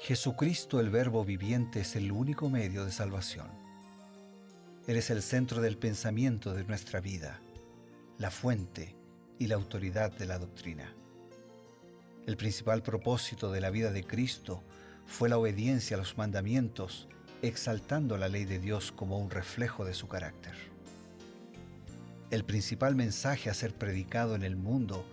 Jesucristo, el Verbo viviente, es el único medio de salvación. Él es el centro del pensamiento de nuestra vida, la fuente y la autoridad de la doctrina. El principal propósito de la vida de Cristo fue la obediencia a los mandamientos, exaltando la ley de Dios como un reflejo de su carácter. El principal mensaje a ser predicado en el mundo,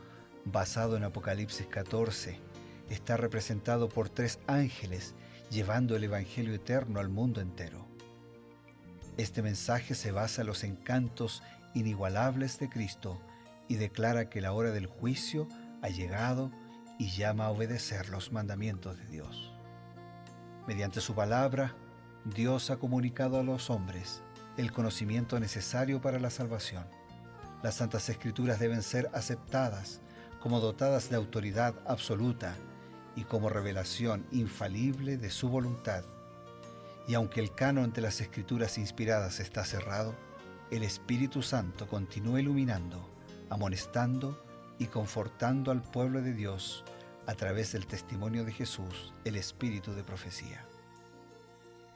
basado en Apocalipsis 14, está representado por 3 ángeles llevando el Evangelio eterno al mundo entero. Este mensaje se basa en los encantos inigualables de Cristo y declara que la hora del juicio ha llegado y llama a obedecer los mandamientos de Dios. Mediante su palabra, Dios ha comunicado a los hombres el conocimiento necesario para la salvación. Las Santas Escrituras deben ser aceptadas como dotadas de autoridad absoluta y como revelación infalible de su voluntad. Y aunque el canon de las Escrituras inspiradas está cerrado, el Espíritu Santo continúa iluminando, amonestando y confortando al pueblo de Dios a través del testimonio de Jesús, el Espíritu de profecía.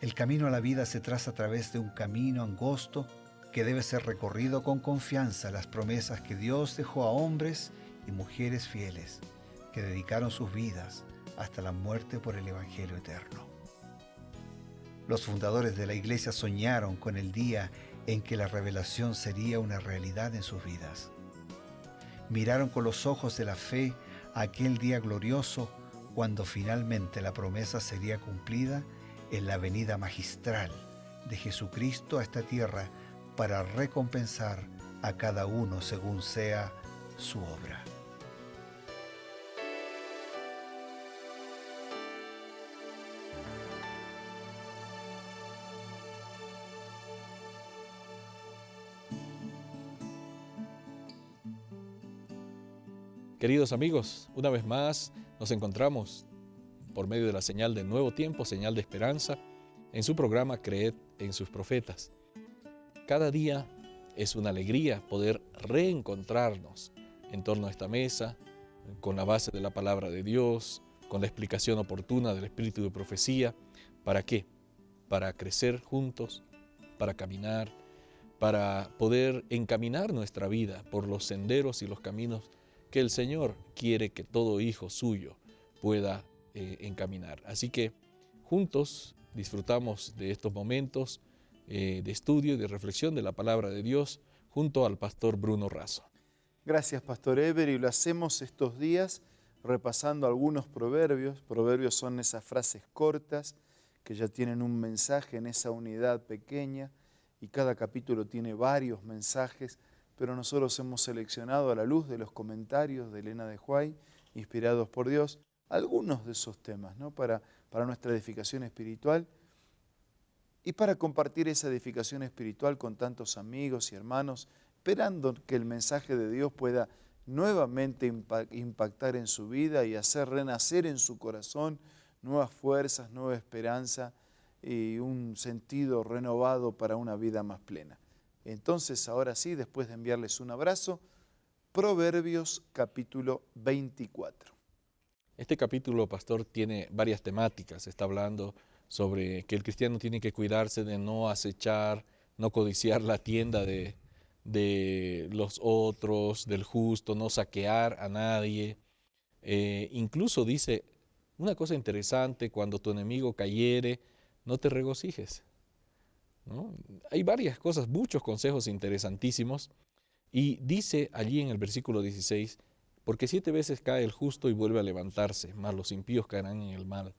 El camino a la vida se traza a través de un camino angosto que debe ser recorrido con confianza a las promesas que Dios dejó a hombres y mujeres fieles que dedicaron sus vidas hasta la muerte por el Evangelio eterno. Los fundadores de la Iglesia soñaron con el día en que la revelación sería una realidad en sus vidas. Miraron con los ojos de la fe a aquel día glorioso cuando finalmente la promesa sería cumplida en la venida magistral de Jesucristo a esta tierra para recompensar a cada uno según sea su obra. Queridos amigos, una vez más nos encontramos por medio de la señal del Nuevo Tiempo, señal de esperanza, en su programa Creed en sus profetas. Cada día es una alegría poder reencontrarnos en torno a esta mesa, con la base de la palabra de Dios, con la explicación oportuna del espíritu de profecía. ¿Para qué? Para crecer juntos, para caminar, para poder encaminar nuestra vida por los senderos y los caminos que el Señor quiere que todo hijo suyo pueda encaminar. Así que juntos disfrutamos de estos momentos de estudio y de reflexión de la palabra de Dios junto al pastor Bruno Razo. Gracias, Pastor Ever, y lo hacemos estos días repasando algunos proverbios. Proverbios son esas frases cortas que ya tienen un mensaje en esa unidad pequeña y cada capítulo tiene varios mensajes, pero nosotros hemos seleccionado a la luz de los comentarios de Elena de Huay, inspirados por Dios, algunos de esos temas, ¿no? para nuestra edificación espiritual y para compartir esa edificación espiritual con tantos amigos y hermanos, esperando que el mensaje de Dios pueda nuevamente impactar en su vida y hacer renacer en su corazón nuevas fuerzas, nueva esperanza y un sentido renovado para una vida más plena. Entonces, ahora sí, después de enviarles un abrazo, Proverbios capítulo 24. Este capítulo, pastor, tiene varias temáticas. Está hablando sobre que el cristiano tiene que cuidarse de no acechar, no codiciar la tienda de los otros, del justo, no saquear a nadie. Incluso dice una cosa interesante: cuando tu enemigo cayere, no te regocijes, ¿no? Hay varias cosas, muchos consejos interesantísimos. Y dice allí en el versículo 16, porque 7 veces cae el justo y vuelve a levantarse, mas los impíos caerán en el mal.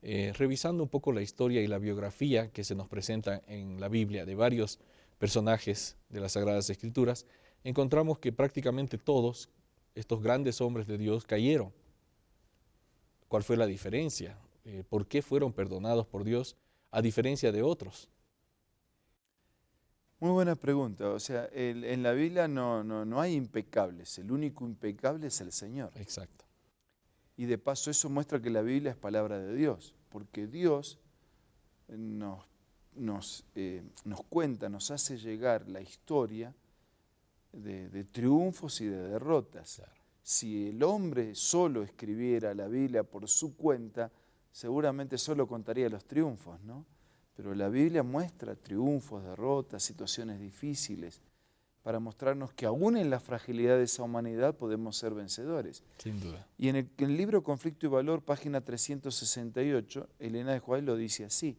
Revisando un poco la historia y la biografía que se nos presenta en la Biblia de varios personajes de las Sagradas Escrituras, encontramos que prácticamente todos estos grandes hombres de Dios cayeron. ¿Cuál fue la diferencia? ¿Por qué fueron perdonados por Dios a diferencia de otros? Muy buena pregunta. O sea, en la Biblia no hay impecables. El único impecable es el Señor. Exacto. Y de paso eso muestra que la Biblia es palabra de Dios, porque Dios nos cuenta, nos hace llegar la historia de triunfos y de derrotas. Claro. Si el hombre solo escribiera la Biblia por su cuenta, seguramente solo contaría los triunfos, ¿no? Pero la Biblia muestra triunfos, derrotas, situaciones difíciles, para mostrarnos que aún en la fragilidad de esa humanidad podemos ser vencedores. Sin duda. Y en el libro Conflicto y Valor, página 368, Elena de White lo dice así: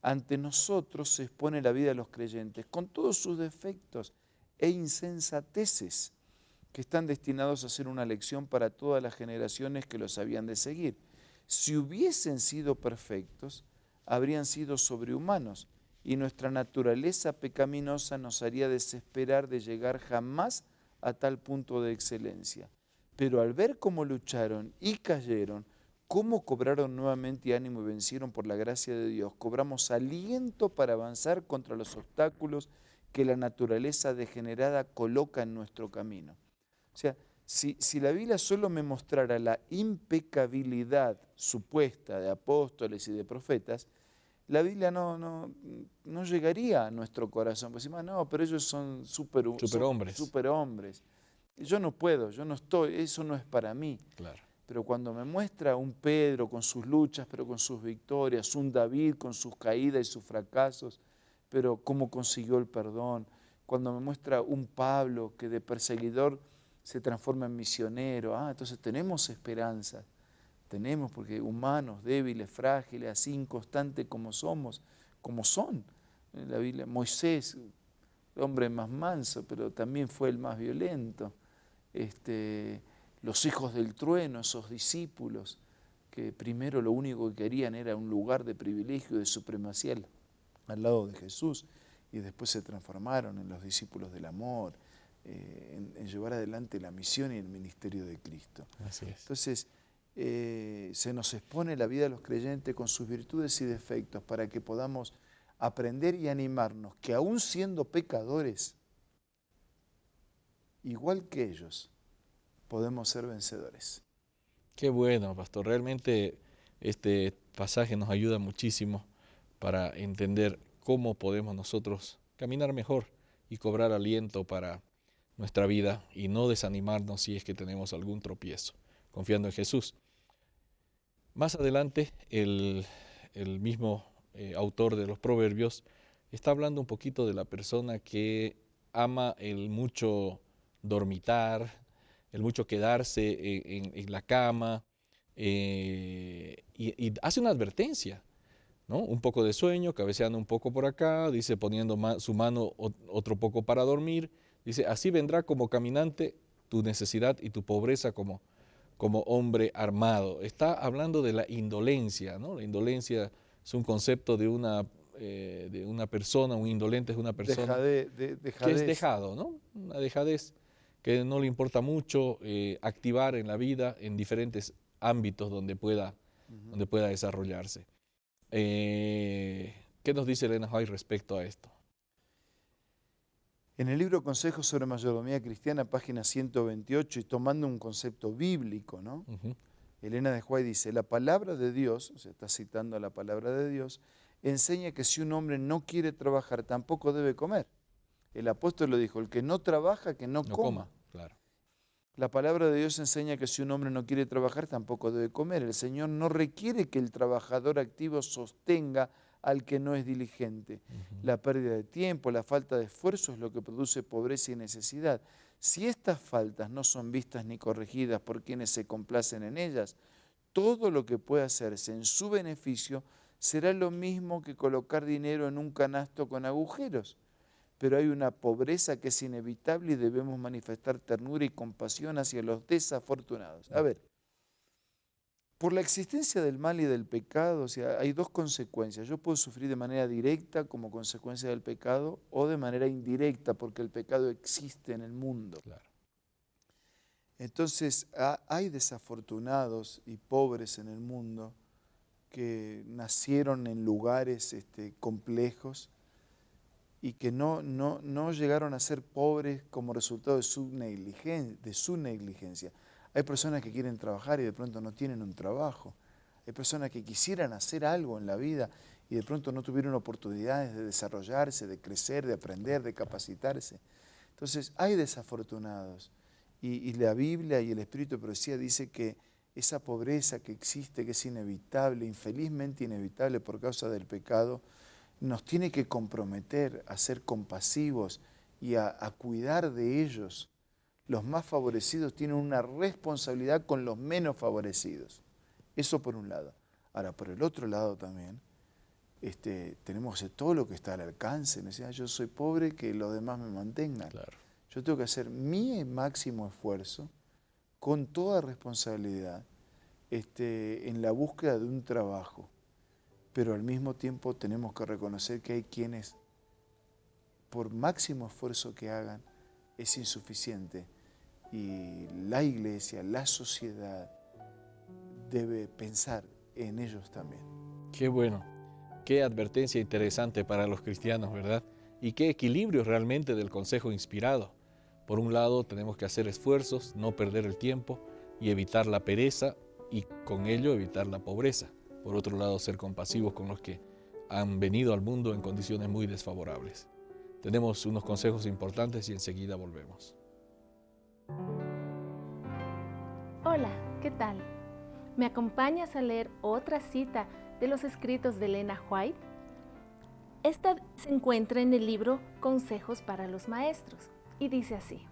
ante nosotros se expone la vida de los creyentes con todos sus defectos e insensateces, que están destinados a ser una lección para todas las generaciones que los habían de seguir. Si hubiesen sido perfectos, habrían sido sobrehumanos, y nuestra naturaleza pecaminosa nos haría desesperar de llegar jamás a tal punto de excelencia. Pero al ver cómo lucharon y cayeron, cómo cobraron nuevamente ánimo y vencieron por la gracia de Dios, cobramos aliento para avanzar contra los obstáculos que la naturaleza degenerada coloca en nuestro camino. O sea, si la Biblia solo me mostrara la impecabilidad supuesta de apóstoles y de profetas, la Biblia no llegaría a nuestro corazón. Pues decimos, no, pero ellos son superhombres. Yo no puedo, yo no estoy, eso no es para mí. Claro. Pero cuando me muestra un Pedro con sus luchas, pero con sus victorias, un David con sus caídas y sus fracasos, pero cómo consiguió el perdón, cuando me muestra un Pablo que de perseguidor se transforma en misionero, entonces tenemos esperanza. Tenemos, porque humanos, débiles, frágiles, así inconstantes como somos, como son. En la Biblia, Moisés, el hombre más manso, pero también fue el más violento. Los hijos del trueno, esos discípulos, que primero lo único que querían era un lugar de privilegio, de supremacía al lado de Jesús, y después se transformaron en los discípulos del amor, en llevar adelante la misión y el ministerio de Cristo. Así es. Entonces, se nos expone la vida de los creyentes con sus virtudes y defectos para que podamos aprender y animarnos que aún siendo pecadores, igual que ellos, podemos ser vencedores. Qué bueno, pastor. Realmente este pasaje nos ayuda muchísimo para entender cómo podemos nosotros caminar mejor y cobrar aliento para nuestra vida y no desanimarnos si es que tenemos algún tropiezo, confiando en Jesús. Más adelante, el mismo autor de los Proverbios está hablando un poquito de la persona que ama el mucho dormitar, el mucho quedarse en la cama, y hace una advertencia, ¿no? Un poco de sueño, cabeceando un poco por acá, dice poniendo su mano otro poco para dormir, dice, así vendrá como caminante tu necesidad y tu pobreza como hombre armado. Está hablando de la indolencia, ¿no? La indolencia es un concepto de una persona, un indolente es una persona Dejadez. que es dejado, ¿no? Una dejadez que no le importa mucho activar en la vida en diferentes ámbitos donde pueda desarrollarse. ¿Qué nos dice Elena White respecto a esto? En el libro Consejos sobre Mayordomía Cristiana, página 128, y tomando un concepto bíblico, ¿no? Elena de White dice, la palabra de Dios, o sea, está citando a la palabra de Dios, enseña que si un hombre no quiere trabajar, tampoco debe comer. El apóstol lo dijo, el que no trabaja, que no coma. Claro. La palabra de Dios enseña que si un hombre no quiere trabajar, tampoco debe comer. El Señor no requiere que el trabajador activo sostenga al que no es diligente. La pérdida de tiempo, la falta de esfuerzo es lo que produce pobreza y necesidad. Si estas faltas no son vistas ni corregidas por quienes se complacen en ellas, todo lo que pueda hacerse en su beneficio será lo mismo que colocar dinero en un canasto con agujeros. Pero hay una pobreza que es inevitable y debemos manifestar ternura y compasión hacia los desafortunados. A ver, por la existencia del mal y del pecado, o sea, hay dos consecuencias. Yo puedo sufrir de manera directa como consecuencia del pecado o de manera indirecta porque el pecado existe en el mundo. Claro. Entonces, hay desafortunados y pobres en el mundo que nacieron en lugares complejos y que no llegaron a ser pobres como resultado de su negligencia. Hay personas que quieren trabajar y de pronto no tienen un trabajo. Hay personas que quisieran hacer algo en la vida y de pronto no tuvieron oportunidades de desarrollarse, de crecer, de aprender, de capacitarse. Entonces hay desafortunados. Y la Biblia y el Espíritu de Profecía dice que esa pobreza que existe, que es inevitable, infelizmente inevitable por causa del pecado, nos tiene que comprometer a ser compasivos y a cuidar de ellos. Los más favorecidos tienen una responsabilidad con los menos favorecidos. Eso por un lado. Ahora, por el otro lado también, tenemos todo lo que está al alcance. Yo soy pobre, que los demás me mantengan. Claro. Yo tengo que hacer mi máximo esfuerzo, con toda responsabilidad, en la búsqueda de un trabajo. Pero al mismo tiempo tenemos que reconocer que hay quienes, por máximo esfuerzo que hagan, es insuficiente. Y la iglesia, la sociedad, debe pensar en ellos también. Qué bueno, qué advertencia interesante para los cristianos, ¿verdad? Y qué equilibrio realmente del consejo inspirado. Por un lado, tenemos que hacer esfuerzos, no perder el tiempo y evitar la pereza y con ello evitar la pobreza. Por otro lado, ser compasivos con los que han venido al mundo en condiciones muy desfavorables. Tenemos unos consejos importantes y enseguida volvemos. Hola, ¿qué tal? ¿Me acompañas a leer otra cita de los escritos de Elena White? Esta se encuentra en el libro Consejos para los Maestros y dice así: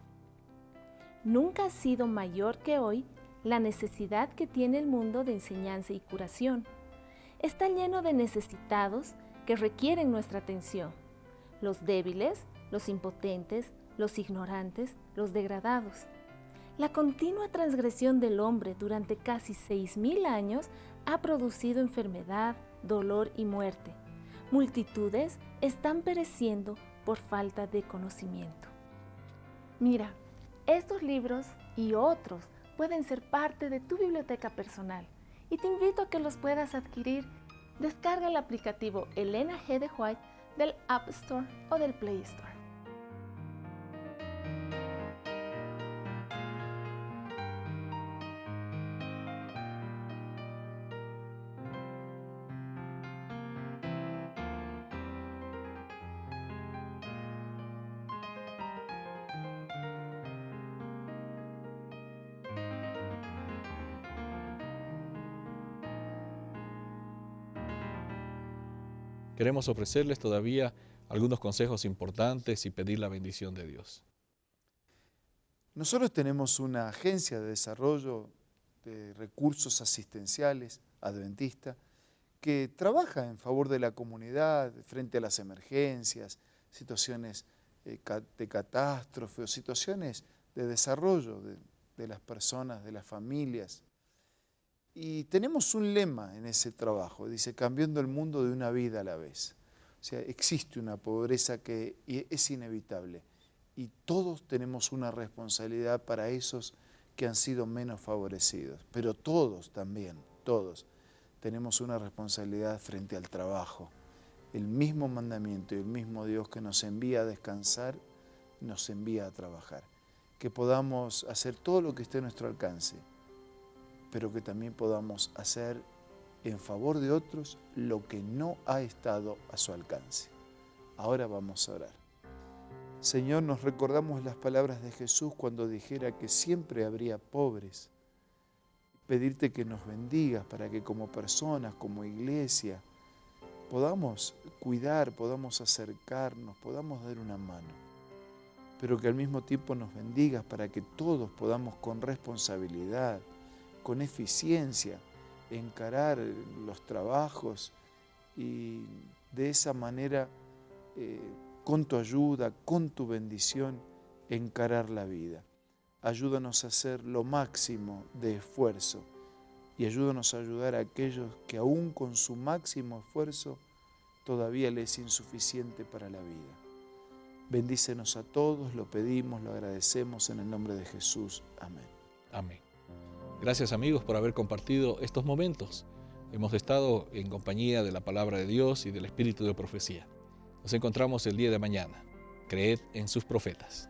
nunca ha sido mayor que hoy la necesidad que tiene el mundo de enseñanza y curación. Está lleno de necesitados que requieren nuestra atención: los débiles, los impotentes, los ignorantes, los degradados. La continua transgresión del hombre durante casi 6.000 años ha producido enfermedad, dolor y muerte. Multitudes están pereciendo por falta de conocimiento. Mira, estos libros y otros pueden ser parte de tu biblioteca personal y te invito a que los puedas adquirir. Descarga el aplicativo Elena G. de White del App Store o del Play Store. Queremos ofrecerles todavía algunos consejos importantes y pedir la bendición de Dios. Nosotros tenemos una agencia de desarrollo de recursos asistenciales adventista que trabaja en favor de la comunidad frente a las emergencias, situaciones de catástrofe o situaciones de desarrollo de las personas, de las familias. Y tenemos un lema en ese trabajo, dice: cambiando el mundo de una vida a la vez. O sea, existe una pobreza que es inevitable y todos tenemos una responsabilidad para esos que han sido menos favorecidos. Pero todos también, todos, tenemos una responsabilidad frente al trabajo. El mismo mandamiento y el mismo Dios que nos envía a descansar, nos envía a trabajar. Que podamos hacer todo lo que esté a nuestro alcance, pero que también podamos hacer en favor de otros lo que no ha estado a su alcance. Ahora vamos a orar. Señor, nos recordamos las palabras de Jesús cuando dijera que siempre habría pobres. Pedirte que nos bendigas para que como personas, como iglesia, podamos cuidar, podamos acercarnos, podamos dar una mano. Pero que al mismo tiempo nos bendigas para que todos podamos con responsabilidad, con eficiencia, encarar los trabajos y de esa manera, con tu ayuda, con tu bendición, encarar la vida. Ayúdanos a hacer lo máximo de esfuerzo y ayúdanos a ayudar a aquellos que aún con su máximo esfuerzo todavía les es insuficiente para la vida. Bendícenos a todos, lo pedimos, lo agradecemos en el nombre de Jesús. Amén. Amén. Gracias, amigos, por haber compartido estos momentos. Hemos estado en compañía de la palabra de Dios y del espíritu de profecía. Nos encontramos el día de mañana. Creed en sus profetas.